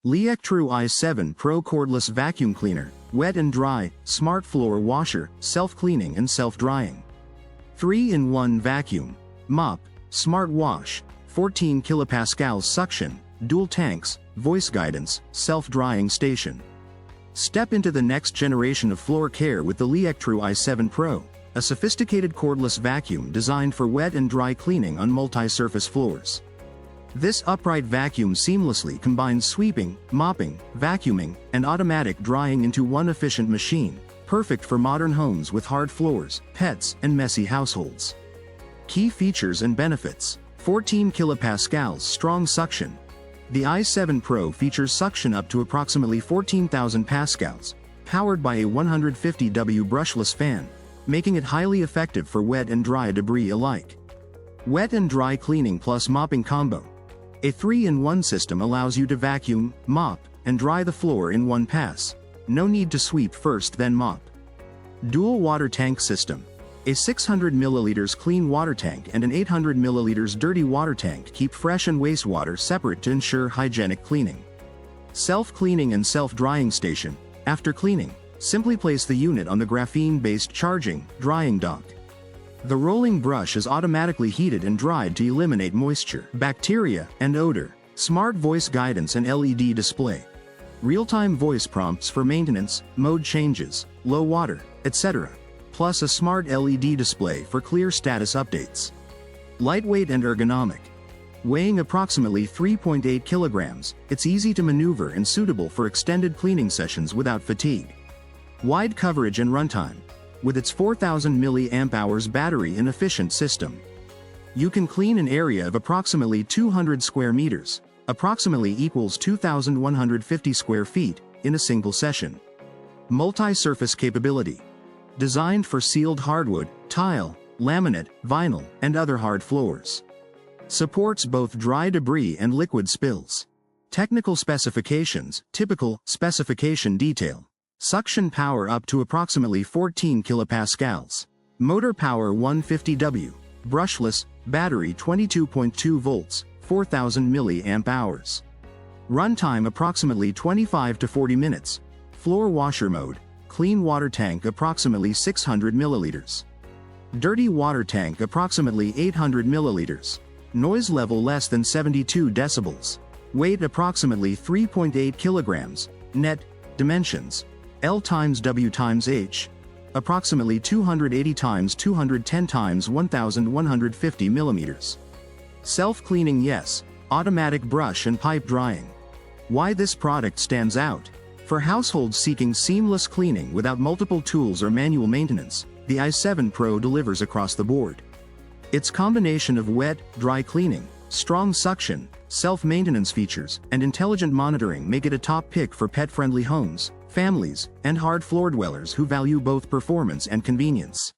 Liectroux i7 Pro Cordless Vacuum Cleaner, Wet and Dry, Smart Floor Washer, Self-Cleaning and Self-Drying. 3-in-1 Vacuum, Mop, Smart Wash, 14 kPa Suction, Dual Tanks, Voice Guidance, Self-Drying Station. Step into the next generation of floor care with the Liectroux i7 Pro, a sophisticated cordless vacuum designed for wet and dry cleaning on multi-surface floors. This upright vacuum seamlessly combines sweeping, mopping, vacuuming, and automatic drying into one efficient machine, perfect for modern homes with hard floors, pets, and messy households. Key features and benefits: 14 kPa strong suction. The i7 Pro features suction up to approximately 14,000 pascals, powered by a 150W brushless fan, making it highly effective for wet and dry debris alike. Wet and Dry Cleaning plus Mopping Combo. A 3-in-1 system allows you to vacuum, mop, and dry the floor in one pass. No need to sweep first then mop. Dual Water Tank System. A 600 ml clean water tank and an 800 ml dirty water tank keep fresh and wastewater separate to ensure hygienic cleaning. Self-Cleaning and Self-Drying Station. After cleaning, simply place the unit on the graphene-based charging, drying dock. The rolling brush is automatically heated and dried to eliminate moisture, bacteria, and odor. Smart voice guidance and LED display. Real-time voice prompts for maintenance, mode changes, low water, etc. Plus a smart LED display for clear status updates. Lightweight and ergonomic. Weighing approximately 3.8 kilograms, it's easy to maneuver and suitable for extended cleaning sessions without fatigue. Wide coverage and runtime. With its 4,000 mAh battery and efficient system, you can clean an area of approximately 200 square meters, approximately equals 2,150 square feet, in a single session. Multi-surface capability. Designed for sealed hardwood, tile, laminate, vinyl, and other hard floors. Supports both dry debris and liquid spills. Technical specifications. Typical specification detail. Suction power up to approximately 14 kPa. Motor power 150W. Brushless, battery 22.2 volts, 4,000 mAh. Runtime approximately 25 to 40 minutes. Floor washer mode. Clean water tank approximately 600 milliliters. Dirty water tank approximately 800 milliliters. Noise level less than 72 decibels. Weight approximately 3.8 kilograms. Net dimensions: L times W times H, approximately 280 times 210 times 1,150 millimeters. Self-cleaning yes, automatic brush and pipe drying. Why this product stands out? For households seeking seamless cleaning without multiple tools or manual maintenance, the i7 Pro delivers across the board. Its combination of wet, dry cleaning, strong suction, self-maintenance features, and intelligent monitoring make it a top pick for pet-friendly homes, families, and hard floor dwellers who value both performance and convenience.